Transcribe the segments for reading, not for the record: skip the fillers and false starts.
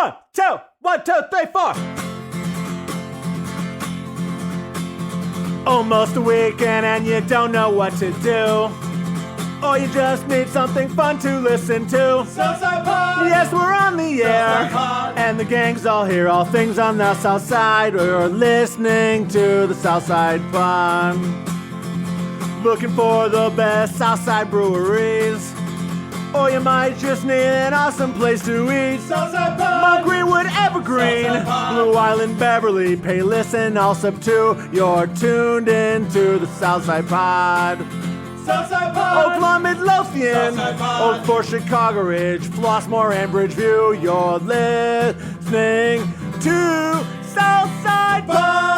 1, 2, 3, 4. Almost a weekend and you don't know what to do. Or you just need something fun to listen to. Southside Pod! Yes, we're on the air. And the gang's all here, all things on the South Side. You're listening to the Southside Pod. Looking for the best Southside breweries. Or you might just need an awesome place to eat. Southside Pod! Mount Greenwood, Evergreen, Blue Island, Beverly, Payless, and Allsup too. You're tuned into the Southside Pod. Southside Pod! Oakland, Midlothian, Southside Pod! Oak Forest, Chicago Ridge, Flossmoor, and Bridgeview. You're listening to Southside Pod!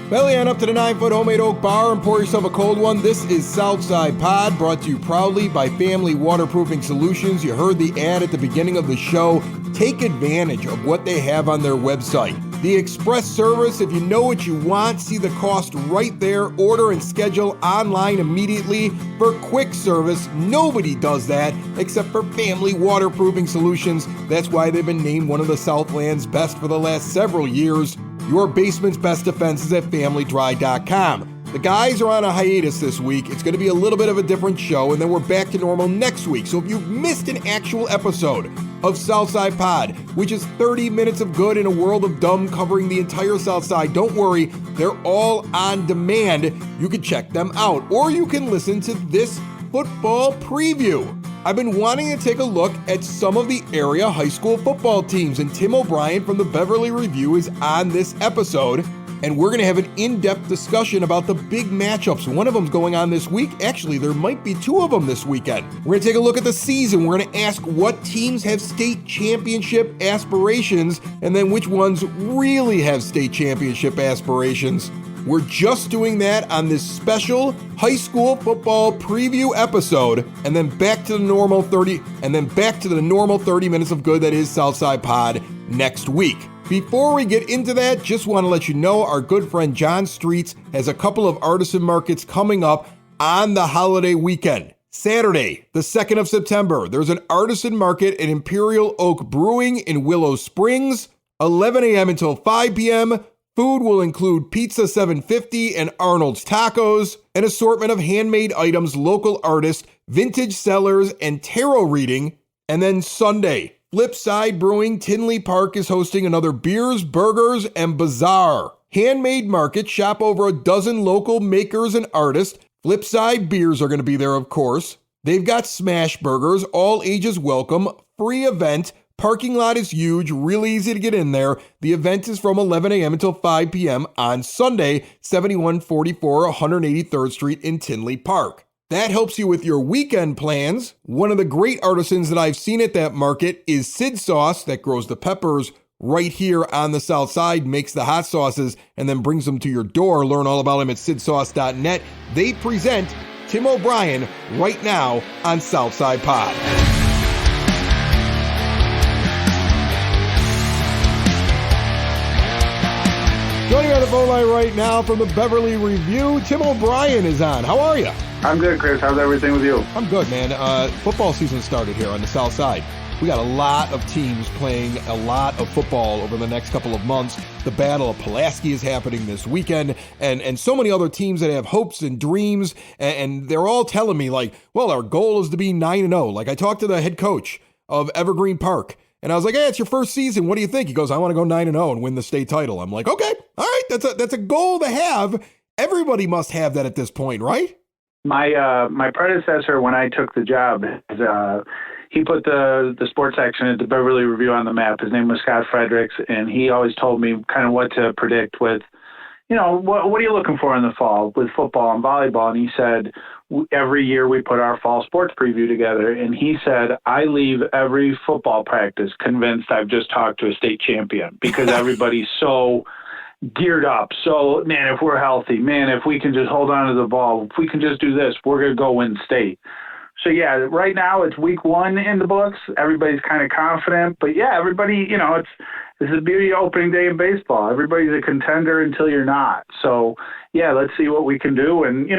Belly on up to the 9-foot homemade oak bar and pour yourself a cold one. This is Southside Pod, brought to you proudly by Family Waterproofing Solutions. You heard the ad at the beginning of the show. Take advantage of what they have on their website. The express service, if you know what you want, see the cost right there. Order and schedule online immediately. For quick service, nobody does that except for Family Waterproofing Solutions. That's why they've been named one of the Southland's best for the last several years. Your basement's best defense is at FamilyDry.com. The guys are on a hiatus this week. It's going to be a little bit of a different show, and then we're back to normal next week. So if you've missed an actual episode of Southside Pod, which is 30 minutes of good in a world of dumb covering the entire South Side, don't worry. They're all on demand. You can check them out, or you can listen to this football preview. I've been wanting to take a look at some of the area high school football teams, and Tim O'Brien from the Beverly Review is on this episode, and we're going to have an in-depth discussion about the big matchups. One of them's going on this week. Actually, there might be two of them this weekend. We're going to take a look at the season. We're going to ask what teams have state championship aspirations, and then which ones really have state championship aspirations. We're just doing that on this special high school football preview episode, and then back to the normal 30 minutes of good that is Southside Pod next week. Before we get into that, just want to let you know our good friend John Streets has a couple of artisan markets coming up on the holiday weekend. Saturday, the 2nd of September, there's an artisan market at Imperial Oak Brewing in Willow Springs, 11 a.m. until 5 p.m., Food will include Pizza 750 and Arnold's Tacos, an assortment of handmade items, local artists, vintage sellers, and tarot reading. And then Sunday, Flipside Brewing Tinley Park is hosting another beers, burgers, and bazaar. Handmade market, shop over a dozen local makers and artists. Flipside beers are going to be there, of course. They've got smash burgers, all ages welcome, free event. Parking lot is huge, really easy to get in there. The event is from 11 a.m. until 5 p.m. on Sunday, 7144 183rd Street in Tinley Park. That helps you with your weekend plans. One of the great artisans that I've seen at that market is Sid Sauce, that grows the peppers right here on the South Side, makes the hot sauces, and then brings them to your door. Learn all about him at sidsauce.net. They present Tim O'Brien right now on Southside Pod. Joining on the phone line right now from the Beverly Review, Tim O'Brien is on. How are you? I'm good, Chris. How's everything with you? I'm good, man. Football season started here on the South Side. We got a lot of teams playing a lot of football over the next couple of months. The Battle of Pulaski is happening this weekend, and so many other teams that have hopes and dreams, and they're all telling me, like, well, our goal is to be 9-0. Like, I talked to the head coach of Evergreen Park, and I was like, hey, it's your first season. What do you think? He goes, I want to go 9-0 and win the state title. I'm like, okay, all right, that's a goal to have. Everybody must have that at this point, right? My predecessor, when I took the job, he put the sports section at the Beverly Review on the map. His name was Scott Fredericks, and he always told me kind of what to predict with, what are you looking for in the fall with football and volleyball? And he said, every year we put our fall sports preview together. And he said, I leave every football practice convinced I've just talked to a state champion because everybody's so geared up. So, man, if we're healthy, man, if we can just hold on to the ball, if we can just do this, we're going to go win state. So, yeah, right now it's week 1 in the books. Everybody's kind of confident. But, yeah, everybody, it's the beauty of opening day in baseball. Everybody's a contender until you're not. So, yeah, let's see what we can do. And,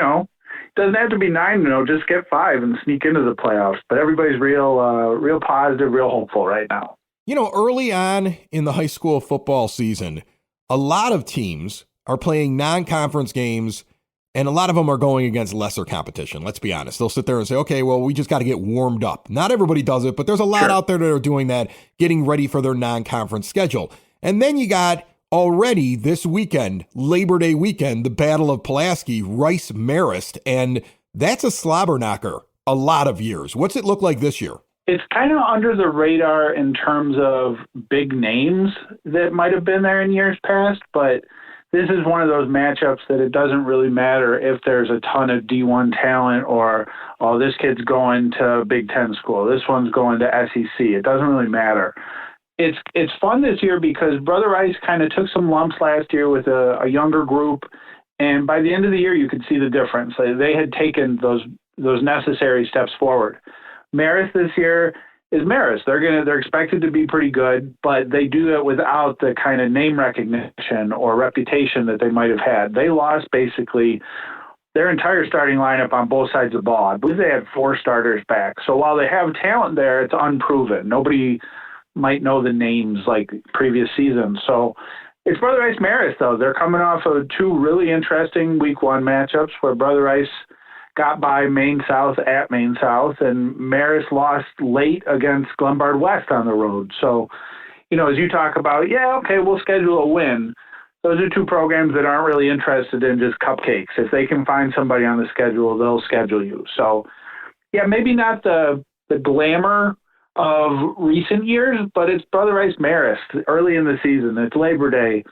doesn't have to be 9-0. Just get 5 and sneak into the playoffs. But everybody's real positive, real hopeful right now. Early on in the high school football season, a lot of teams are playing non-conference games, and a lot of them are going against lesser competition. Let's be honest. They'll sit there and say, okay, well, we just got to get warmed up. Not everybody does it, but there's a lot out there that are doing that, getting ready for their non-conference schedule. And then you got already this weekend, Labor Day weekend, the Battle of Pulaski, Rice-Marist, and that's a slobber knocker a lot of years. What's it look like this year? It's kind of under the radar in terms of big names that might have been there in years past, but this is one of those matchups that it doesn't really matter if there's a ton of D1 talent or, oh, this kid's going to Big Ten school, this one's going to SEC. It doesn't really matter. It's fun this year because Brother Rice kind of took some lumps last year with a younger group, and by the end of the year, you could see the difference. They had taken those necessary steps forward. Marist this year is Marist. They're expected to be pretty good, but they do it without the kind of name recognition or reputation that they might have had. They lost basically their entire starting lineup on both sides of the ball. I believe they had 4 starters back. So while they have talent there, it's unproven. Nobody might know the names like previous seasons. So it's Brother Rice Marist, though. They're coming off of 2 really interesting week 1 matchups where Brother Rice got by Maine South at Maine South, and Marist lost late against Glenbard West on the road. So, as you talk about, we'll schedule a win. Those are 2 programs that aren't really interested in just cupcakes. If they can find somebody on the schedule, they'll schedule you. So, maybe not the glamour of recent years, but it's Brother Rice Marist early in the season. It's Labor Day.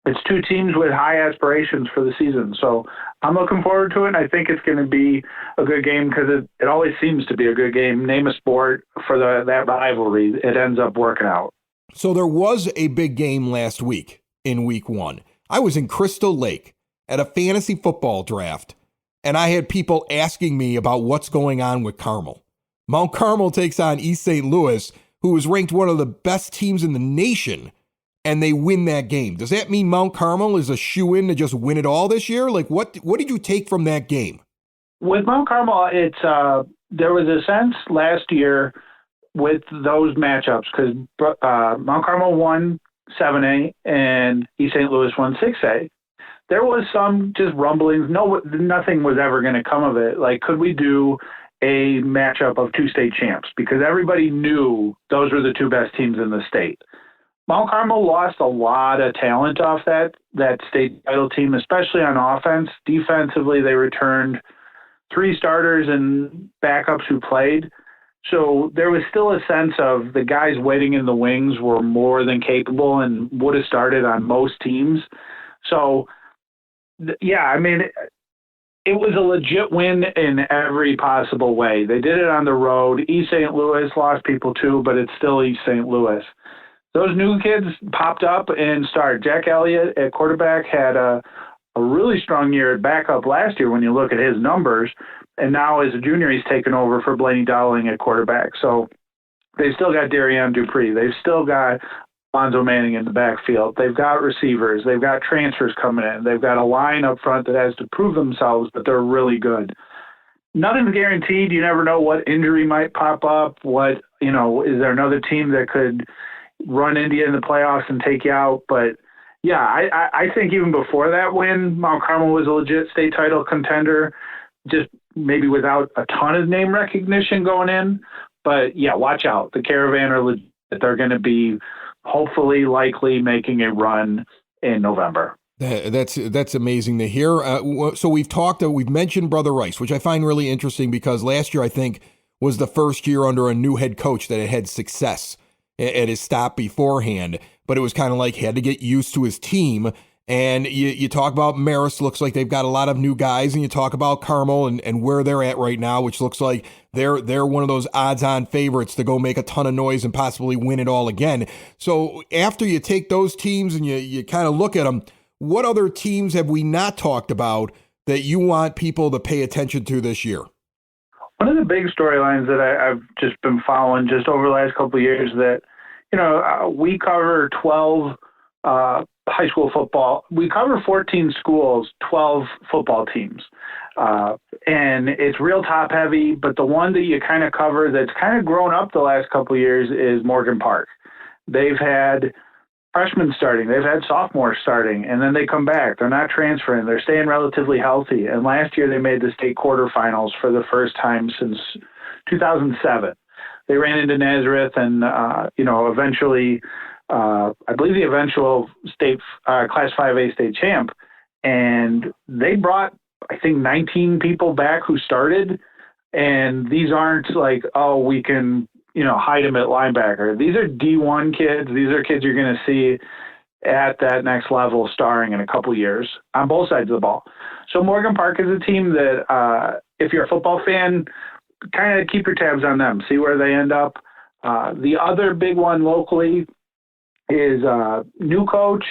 It's 2 teams with high aspirations for the season. So I'm looking forward to it, and I think it's going to be a good game because it always seems to be a good game. Name a sport for that rivalry. It ends up working out. So there was a big game last week in week 1. I was in Crystal Lake at a fantasy football draft, and I had people asking me about what's going on with Carmel. Mount Carmel takes on East St. Louis, who is ranked one of the best teams in the nation, and they win that game. Does that mean Mount Carmel is a shoo-in to just win it all this year? Like, what did you take from that game? With Mount Carmel, there was a sense last year with those matchups because Mount Carmel won 7A and East St. Louis won 6A. There was some just rumblings. Nothing was ever going to come of it. Like, could we do a matchup of 2 state champs? Because everybody knew those were the 2 best teams in the state. Mount Carmel lost a lot of talent off that state title team, especially on offense. Defensively, they returned 3 starters and backups who played. So there was still a sense of the guys waiting in the wings were more than capable and would have started on most teams. So, it was a legit win in every possible way. They did it on the road. East St. Louis lost people too, but it's still East St. Louis. Those new kids popped up and started. Jack Elliott at quarterback had a really strong year at backup last year when you look at his numbers. And now as a junior, he's taken over for Blaney Dowling at quarterback. So they've still got Darian Dupree. They've still got Lonzo Manning in the backfield. They've got receivers. They've got transfers coming in. They've got a line up front that has to prove themselves, but they're really good. Nothing's guaranteed. You never know what injury might pop up. Is there another team that could run into you in the playoffs and take you out? But yeah, I think even before that win, Mount Carmel was a legit state title contender, just maybe without a ton of name recognition going in. But yeah, watch out. The Caravan are legit. They're going to be hopefully likely making a run in November. That's amazing to hear. So we've mentioned Brother Rice, which I find really interesting because last year I think was the first year under a new head coach that had success at his stop beforehand, but it was kind of like he had to get used to his team. And you talk about Marist, looks like they've got a lot of new guys, and you talk about Carmel and where they're at right now, which looks like they're one of those odds-on favorites to go make a ton of noise and possibly win it all again. So after you take those teams and you kind of look at them, what other teams have we not talked about that you want people to pay attention to this year? One of the big storylines that I've just been following just over the last couple of years that, we cover 12 high school football. We cover 14 schools, 12 football teams. And it's real top heavy, but the one that you kind of cover that's kind of grown up the last couple of years is Morgan Park. They've had freshmen starting, they've had sophomores starting, and then they come back. They're not transferring. They're staying relatively healthy. And last year they made the state quarterfinals for the first time since 2007. They ran into Nazareth and, eventually, I believe the eventual state Class 5A state champ. And they brought, I think, 19 people back who started. And these aren't like, oh, we can, hide them at linebacker. These are D1 kids. These are kids you're going to see at that next level starring in a couple years on both sides of the ball. So Morgan Park is a team that, if you're a football fan, kind of keep your tabs on them, see where they end up. The other big one locally is new coach,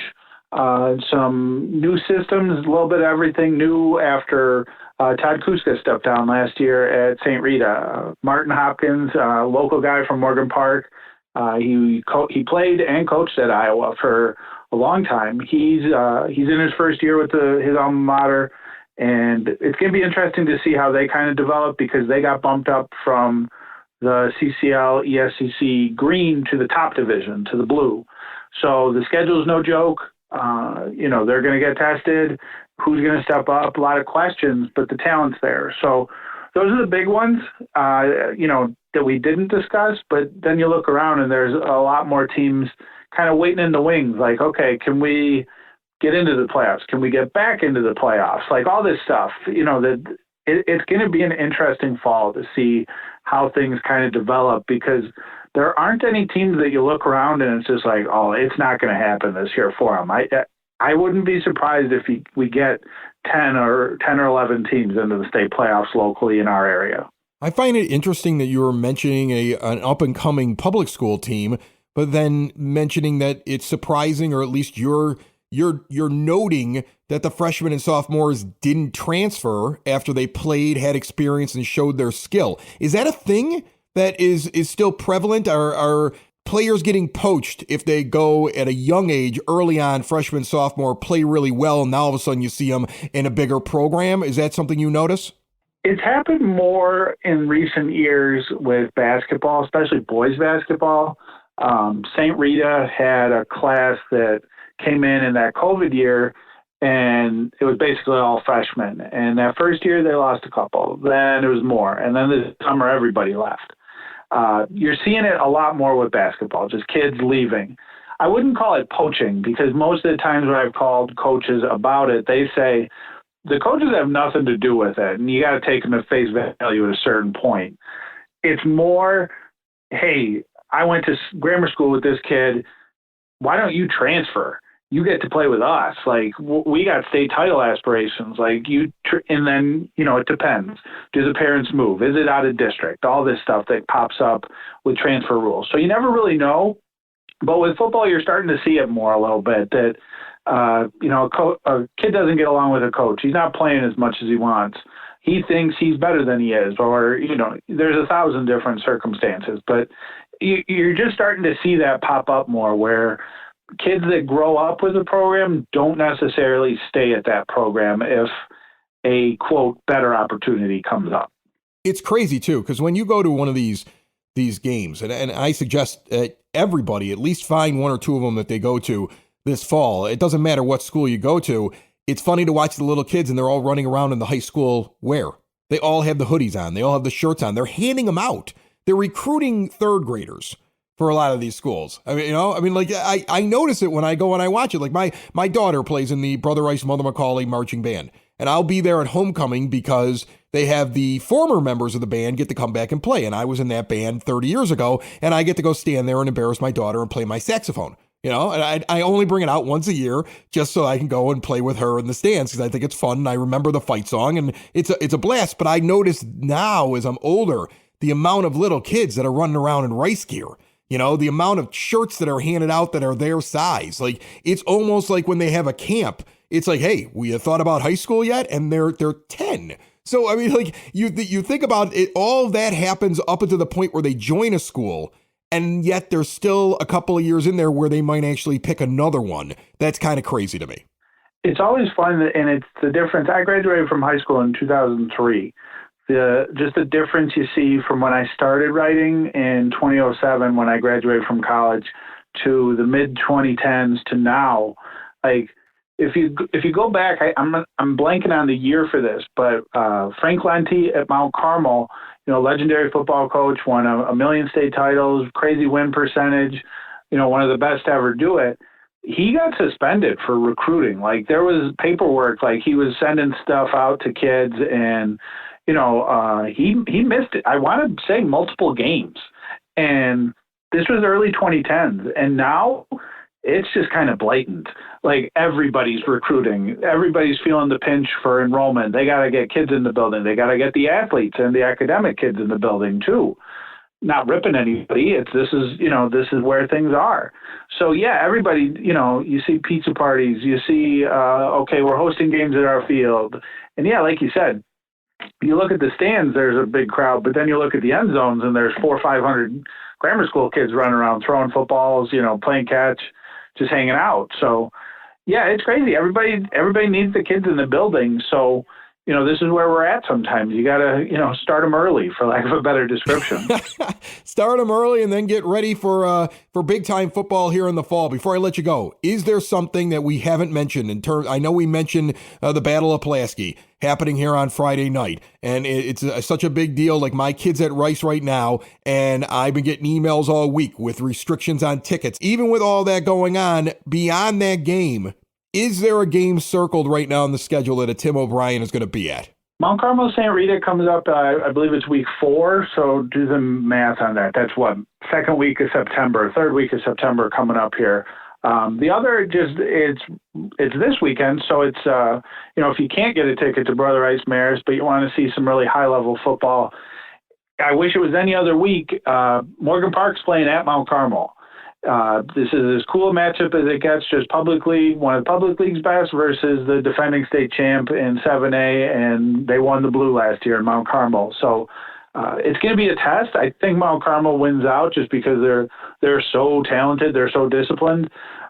some new systems, a little bit of everything new after Todd Kuska stepped down last year at St. Rita. Martin Hopkins, local guy from Morgan Park, he played and coached at Iowa for a long time. He's in his first year with his alma mater, and it's going to be interesting to see how they kind of develop because they got bumped up from the CCL ESCC green to the top division, to the blue. So the schedule is no joke. They're going to get tested. Who's going to step up? A lot of questions, but the talent's there. So those are the big ones, that we didn't discuss. But then you look around and there's a lot more teams kind of waiting in the wings. Like, okay, can we get into the playoffs? Can we get back into the playoffs? Like all this stuff, it's going to be an interesting fall to see how things kind of develop because there aren't any teams that you look around and it's just like, oh, it's not going to happen this year for them. I wouldn't be surprised if we get 10 or 11 teams into the state playoffs locally in our area. I find it interesting that you were mentioning an up-and-coming public school team, but then mentioning that it's surprising, or at least you're noting that the freshmen and sophomores didn't transfer after they played, had experience, and showed their skill. Is that a thing that is still prevalent? Are players getting poached if they go at a young age, early on, freshman, sophomore, play really well, and now all of a sudden you see them in a bigger program? Is that something you notice? It's happened more in recent years with basketball, especially boys basketball. St. Rita had a class that came in that COVID year, and it was basically all freshmen. And that first year they lost a couple. Then it was more. And then this summer everybody left. You're seeing it a lot more with basketball, just kids leaving. I wouldn't call it poaching because most of the times when I've called coaches about it, they say the coaches have nothing to do with it, and you got to take them at face value at a certain point. It's more, hey, I went to grammar school with this kid. Why don't you transfer? You get to play with us. Like, we got state title aspirations. Like, and then, it depends. Do the parents move? Is it out of district? All this stuff that pops up with transfer rules. So you never really know. But with football, you're starting to see it more a little bit that, a kid doesn't get along with a coach. He's not playing as much as he wants. He thinks he's better than he is, or, there's 1,000 different circumstances. But you're just starting to see that pop up more where kids that grow up with a program don't necessarily stay at that program if a, quote, better opportunity comes up. It's crazy, too, because when you go to one of these games, and I suggest everybody at least find one or two of them that they go to this fall. It doesn't matter what school you go to. It's funny to watch the little kids, and they're all running around in the high school wear. They all have the hoodies on. They all have the shirts on. They're handing them out. They're recruiting third graders for a lot of these schools. I notice it when I go and I watch it. Like my daughter plays in the Brother Rice Mother Macaulay marching band, and I'll be there at homecoming because they have the former members of the band get to come back and play. And I was in that band 30 years ago, and I get to go stand there and embarrass my daughter and play my saxophone. And I only bring it out once a year just so I can go and play with her in the stands because I think it's fun. And I remember the fight song, and it's a blast. But I notice now as I'm older, the amount of little kids that are running around in Rice gear. The amount of shirts that are handed out that are their size. Like, it's almost like when they have a camp, it's like, hey, you thought about high school yet? And they're 10. So, you think about it, all of that happens up until the point where they join a school. and yet there's still a couple of years in there where they might actually pick another one. That's kind of crazy to me. It's always fun, and it's the difference. I graduated from high school in 2003. Just the difference you see from when I started writing in 2007 when I graduated from college to the mid 2010s to now. Like if you go back, I'm blanking on the year for this, but Frank Lenti at Mount Carmel, legendary football coach, won a million state titles, crazy win percentage, one of the best to ever do it. He got suspended for recruiting. Like there was paperwork, like he was sending stuff out to kids, and he missed it. I want to say multiple games, and this was early 2010s, and now it's just kind of blatant. Like everybody's recruiting, everybody's feeling the pinch for enrollment. They got to get kids in the building. They got to get the athletes and the academic kids in the building too. Not ripping anybody. This is where things are. So yeah, everybody, you see pizza parties, you see, okay, we're hosting games at our field. And yeah, like you said, you look at the stands, there's a big crowd, but then you look at the end zones and there's 400 or 500 grammar school kids running around, throwing footballs, playing catch, just hanging out. So yeah, it's crazy. Everybody needs the kids in the building. So, this is where we're at sometimes. You got to, start them early, for lack of a better description. Start them early and then get ready for big-time football here in the fall. Before I let you go, is there something that we haven't mentioned in terms? I know we mentioned the Battle of Pulaski happening here on Friday night, and it's such a big deal. Like my kid's at Rice right now, and I've been getting emails all week with restrictions on tickets. Even with all that going on, beyond that game, is there a game circled right now on the schedule that a Tim O'Brien is going to be at? Mount Carmel St. Rita comes up, I believe it's week 4, so do the math on that. That's what, second week of September, third week of September coming up here. The other it's this weekend, so it's, if you can't get a ticket to Brother Rice Marist, but you want to see some really high-level football, I wish it was any other week. Morgan Park's playing at Mount Carmel. This is as cool a matchup as it gets, just publicly, one of the public league's best versus the defending state champ in 7A, and they won the blue last year in Mount Carmel. So it's going to be a test. I think Mount Carmel wins out just because they're so talented, they're so disciplined.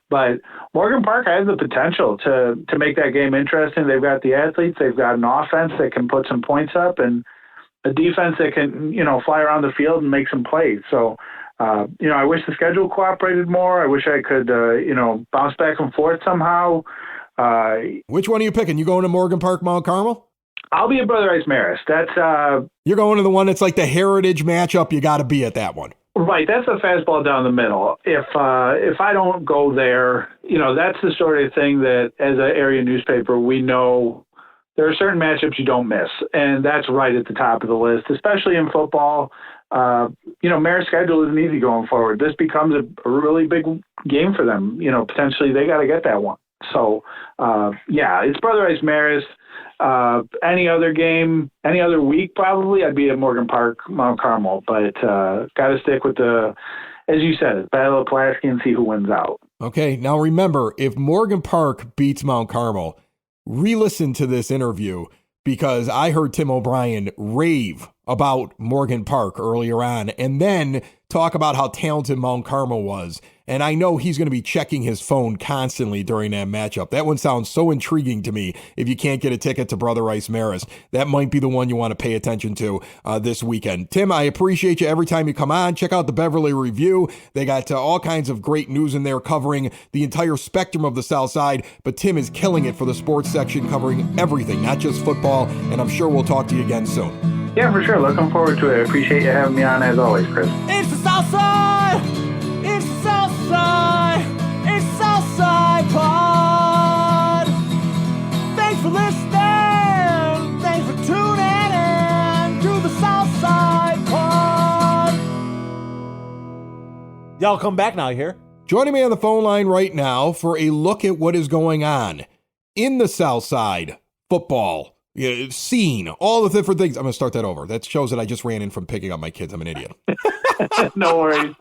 But Morgan Park has the potential to make that game interesting. They've got the athletes, they've got an offense that can put some points up, and a defense that can, fly around the field and make some plays. So I wish the schedule cooperated more. I wish I could, bounce back and forth somehow. Which one are you picking? You going to Morgan Park, Mount Carmel? I'll be at Brother Rice Marist. That's you're going to the one that's like the heritage matchup. You got to be at that one. Right. That's a fastball down the middle. If I don't go there, that's the sort of thing that as an area newspaper, we know there are certain matchups you don't miss. And that's right at the top of the list, especially in football. Marist's schedule isn't easy going forward. This becomes a really big game for them. Potentially they got to get that one. So, it's Brother Rice Marist. Any other game, any other week, probably I'd be at Morgan Park, Mount Carmel, but got to stick with as you said, Battle of Pulaski and see who wins out. Okay. Now remember, if Morgan Park beats Mount Carmel, re-listen to this interview, because I heard Tim O'Brien rave about Morgan Park earlier on and then talk about how talented Mount Carmel was. And I know he's going to be checking his phone constantly during that matchup. That one sounds so intriguing to me. If you can't get a ticket to Brother Rice Marist, that might be the one you want to pay attention to this weekend. Tim, I appreciate you every time you come on. Check out the Beverly Review. They got all kinds of great news in there covering the entire spectrum of the South Side. But Tim is killing it for the sports section, covering everything, not just football. And I'm sure we'll talk to you again soon. Yeah, for sure. Looking forward to it. I appreciate you having me on as always, Chris. It's the South Side! It's the South Side! It's Southside Pod! Thanks for listening! Thanks for tuning in to the Southside Pod! Y'all come back now, you hear? Joining me on the phone line right now for a look at what is going on in the South Side football scene, all the different things. I'm going to start that over. That shows that I just ran in from picking up my kids. I'm an idiot. No worries.